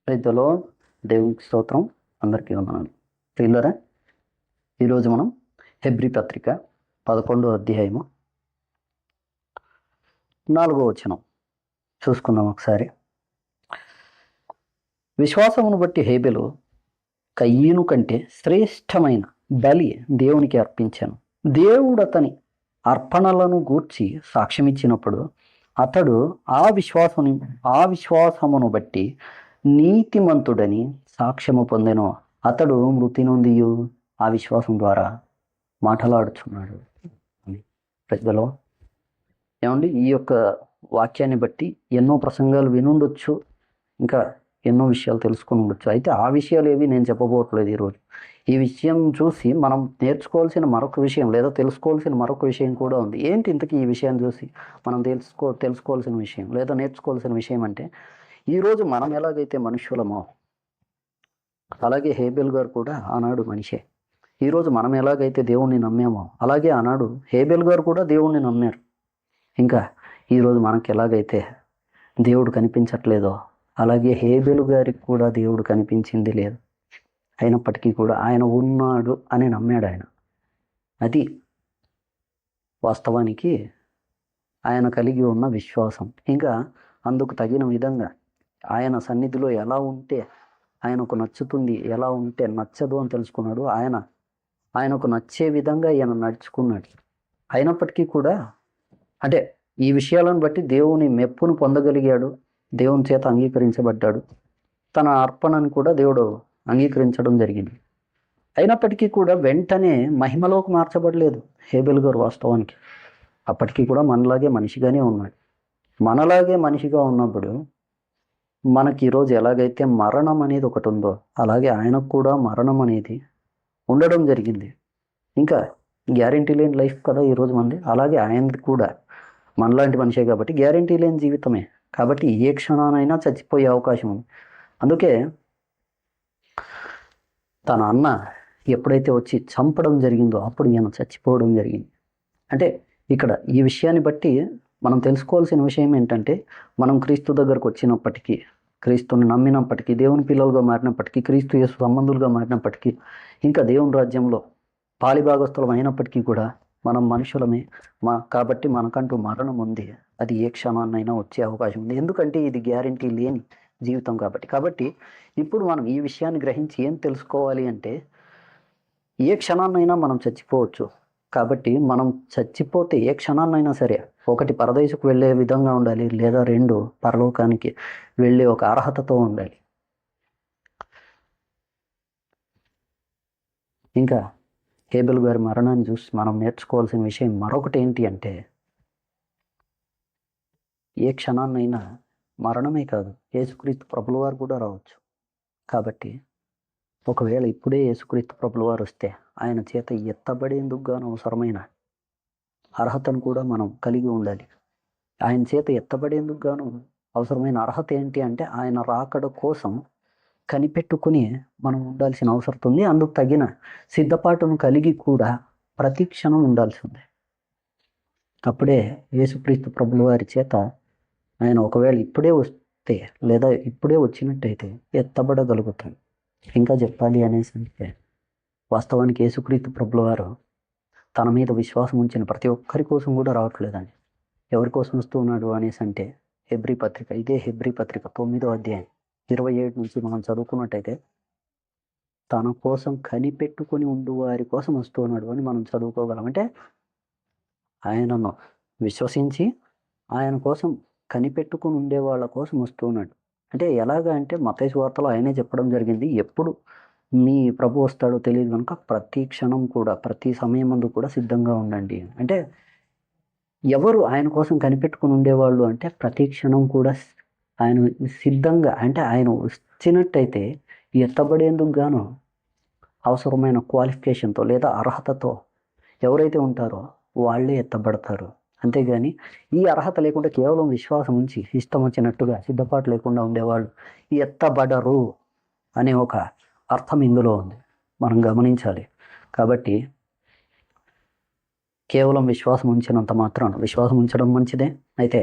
ప్రైజ్లో దేవునికి స్తోత్రం. అందరికీ వందనాలు. ప్రియులారా, ఈరోజు మనం హెబ్రీ పత్రిక 11వ అధ్యాయము 4వ వచనం చూసుకుందాం ఒకసారి. విశ్వాసమును బట్టి హేబెలు కయ్యను కంటే శ్రేష్టమైన బలి దేవునికి అర్పించాను. దేవుడు అతని అర్పణలను గూర్చి సాక్ష్యమిచ్చినప్పుడు అతడు ఆ విశ్వాసమును బట్టి నీతిమంతుడని సాక్ష్యము పొందెను. అతడు మృతి నొంది ఆ విశ్వాసం ద్వారా మాట్లాడుచున్నాడు అని. ప్రజలో ఏమండి, ఈ యొక్క వాక్యాన్ని బట్టి ఎన్నో ప్రసంగాలు వినుండొచ్చు, ఇంకా ఎన్నో విషయాలు తెలుసుకుని ఉండొచ్చు. అయితే ఆ విషయాలు ఏవి నేను చెప్పబోట్లేదు ఈరోజు. ఈ విషయం చూసి మనం నేర్చుకోవాల్సిన మరొక విషయం లేదా తెలుసుకోవాల్సిన మరొక విషయం కూడా ఉంది. ఏంటి ఇంతకీ ఈ విషయాన్ని చూసి మనం తెలుసుకోవాల్సిన విషయం లేదా నేర్చుకోవాల్సిన విషయం అంటే, ఈరోజు మనం ఎలాగైతే మనుషులమో అలాగే హేబెల్ గారు కూడా ఆనాడు మనిషే. ఈరోజు మనం ఎలాగైతే దేవుణ్ణి నమ్మామో అలాగే ఆనాడు హేబెల్ గారు కూడా దేవుణ్ణి నమ్మారు. ఇంకా ఈరోజు మనకి ఎలాగైతే దేవుడు కనిపించట్లేదో అలాగే హేబెలు గారికి కూడా దేవుడు కనిపించింది లేదు. అయినప్పటికీ కూడా ఆయన ఉన్నాడు అని నమ్మాడు ఆయన. అది వాస్తవానికి ఆయన కలిగి ఉన్న విశ్వాసం. ఇంకా అందుకు తగిన విధంగా ఆయన సన్నిధిలో ఎలా ఉంటే ఆయనకు నచ్చుతుంది, ఎలా ఉంటే నచ్చదు అని తెలుసుకున్నాడు. ఆయనకు నచ్చే విధంగా ఈయన నడుచుకున్నాడు. అయినప్పటికీ కూడా అంటే ఈ విషయాలను బట్టి దేవుని మెప్పును పొందగలిగాడు, దేవుని చేత అంగీకరించబడ్డాడు, తన అర్పణను కూడా దేవుడు అంగీకరించడం జరిగింది. అయినప్పటికీ కూడా వెంటనే మహిమలోకి మార్చబడలేదు హేబెల్ గారు. వాస్తవానికి అప్పటికీ కూడా మనలాగే మనిషిగానే ఉన్నాడు. మనలాగే మనిషిగా ఉన్నప్పుడు మనకి ఈరోజు ఎలాగైతే మరణం అనేది ఒకటి ఉందో అలాగే ఆయనకు కూడా మరణం అనేది ఉండడం జరిగింది. ఇంకా గ్యారెంటీ లేని లైఫ్ కదా ఈరోజు మంది. అలాగే ఆయనది కూడా మనలాంటి మనిషే కాబట్టి గ్యారెంటీ లేని జీవితమే. కాబట్టి ఏ క్షణానైనా చచ్చిపోయే అవకాశం ఉంది. అందుకే తన అన్న ఎప్పుడైతే వచ్చి చంపడం జరిగిందో అప్పుడు ఈయన చచ్చిపోవడం జరిగింది. అంటే ఇక్కడ ఈ విషయాన్ని బట్టి మనం తెలుసుకోవాల్సిన విషయం ఏంటంటే, మనం క్రీస్తు దగ్గరకు వచ్చినప్పటికీ, క్రీస్తుని నమ్మినప్పటికీ, దేవుని పిల్లలుగా మారినప్పటికీ, క్రీస్తు యేసు సంబంధులుగా మారినప్పటికీ, ఇంకా దేవుని రాజ్యంలో పాలిభాగస్థులం అయినప్పటికీ కూడా మనం మనుషులమే. కాబట్టి మనకంటూ మరణం ఉంది. అది ఏ క్షణాన్నైనా వచ్చే అవకాశం ఉంది. ఎందుకంటే ఇది గ్యారెంటీ లేని జీవితం కాబట్టి ఇప్పుడు మనం ఈ విషయాన్ని గ్రహించి ఏం తెలుసుకోవాలి అంటే, ఏ క్షణాన్నైనా మనం చచ్చిపోవచ్చు. కాబట్టి మనం చచ్చిపోతే ఏ క్షణాన్నైనా సరే, ఒకటి పరదేశకు వెళ్ళే విధంగా ఉండాలి, లేదా 2 పరలోకానికి వెళ్ళే ఒక అర్హతతో ఉండాలి. ఇంకా హేబెల్ గారి మరణాన్ని చూసి మనం నేర్చుకోవాల్సిన విషయం మరొకటి ఏంటి అంటే, ఏ క్షణాన్నైనా మరణమే కాదు, యేసుక్రీస్తు ప్రభుల వారు కూడా రావచ్చు. కాబట్టి ఒకవేళ ఇప్పుడే యేసుక్రీస్తు ప్రభుల వారు వస్తే ఆయన చేత ఎత్తబడేందుకు గాను అవసరమైన అర్హతను కూడా మనం కలిగి ఉండాలి. ఆయన చేత ఎత్తబడేందుకు గాను అవసరమైన అర్హత ఏంటి అంటే, ఆయన రాకడ కోసం కనిపెట్టుకుని మనం ఉండాల్సిన అవసరం ఉంది. అందుకు తగిన సిద్ధపాటును కలిగి కూడా ప్రతి క్షణం ఉండాల్సి ఉంది. అప్పుడే యేసుక్రీస్తు ప్రభుల వారి చేత ఆయన ఒకవేళ ఇప్పుడే వస్తే లేదా ఇప్పుడే వచ్చినట్టయితే ఎత్తబడగలుగుతాం. ఇంకా చెప్పాలి అనేసి అంటే, వాస్తవానికి యేసుక్రీస్తు ప్రభుల వారు తన మీద విశ్వాసం ఉంచిన ప్రతి ఒక్కరి కోసం కూడా రావట్లేదండి. ఎవరి కోసం వస్తూ ఉన్నాడు అనేసి అంటే, హెబ్రీ పత్రిక 9వ అధ్యాయం 27 నుంచి మనం చదువుకున్నట్టయితే, తన కోసం కనిపెట్టుకుని ఉండు వారి కోసం వస్తూ ఉన్నాడు అని మనం చదువుకోగలం. అంటే ఆయనను విశ్వసించి ఆయన కోసం కనిపెట్టుకుని ఉండే వాళ్ళ కోసం వస్తూ ఉన్నాడు. అంటే ఎలాగా అంటే, మత్తయి సువార్తలో ఆయనే చెప్పడం జరిగింది, ఎప్పుడు మీ ప్రభు వస్తాడో తెలియదు కనుక ప్రతి క్షణం కూడా ప్రతి సమయమందు కూడా సిద్ధంగా ఉండండి. అంటే ఎవరు ఆయన కోసం కనిపెట్టుకుని ఉండేవాళ్ళు అంటే, ప్రతి క్షణం కూడా ఆయన సిద్ధంగా, అంటే ఆయన వచ్చినట్టయితే ఎత్తబడేందుకు గాను అవసరమైన క్వాలిఫికేషన్తో లేదా అర్హతతో ఎవరైతే ఉంటారో వాళ్ళే ఎత్తబడతారు. అంతేగాని ఈ అర్హత లేకుండా కేవలం విశ్వాసం ఉంచి ఇష్టం వచ్చినట్టుగా సిద్ధపాటు లేకుండా ఉండేవాళ్ళు ఎత్తబడరు అనే ఒక అర్థం ఇందులో ఉంది, మనం గమనించాలి. కాబట్టి కేవలం విశ్వాసం ఉంచినంత మాత్రాన, విశ్వాసం ఉంచడం మంచిదే, అయితే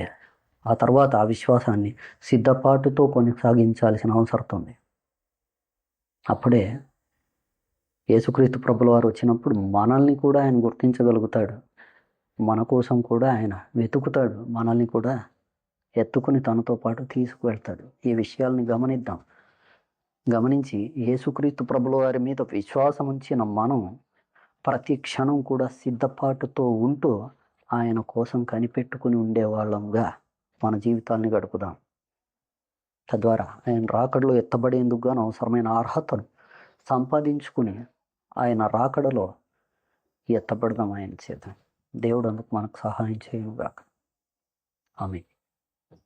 ఆ తర్వాత ఆ విశ్వాసాన్ని సిద్ధపాటుతో కొనసాగించాల్సిన అవసరం ఉంది. అప్పుడే యేసుక్రీస్తు ప్రభుల వారు వచ్చినప్పుడు మనల్ని కూడా ఆయన గుర్తించగలుగుతాడు. మన కోసం కూడా ఆయన వెతుకుతాడు. మనల్ని కూడా ఎత్తుకుని తనతో పాటు తీసుకువెళ్తాడు. ఈ విషయాల్ని గమనిద్దాం. గమనించి యేసుక్రీస్తు ప్రభుల వారి మీద విశ్వాసం ఉంచిన మనం ప్రతి క్షణం కూడా సిద్ధపాటుతో ఉంటూ ఆయన కోసం కనిపెట్టుకుని ఉండేవాళ్ళంగా మన జీవితాన్ని గడుపుదాం. తద్వారా ఆయన రాకడలో ఎత్తబడేందుకు గాను అవసరమైన అర్హతను సంపాదించుకుని ఆయన రాకడలో ఎత్తబడదాం ఆయన చేత. దేవుడు అందుకు మనకు సహాయం చేయనుగాక. ఆమేన్.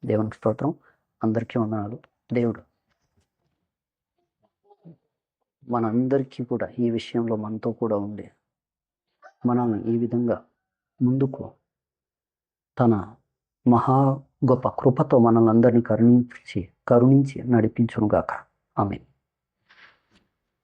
దేవునికి స్తోత్రం. అందరికీ వందనాలు. దేవుడు మనందరికీ కూడా ఈ విషయంలో మనతో కూడా ఉండి మనల్ని ఈ విధంగా ముందుకు తన మహా గొప్ప కృపతో మనల్ని అందరినీ కరుణించి నడిపించునుగాక. ఆమేన్.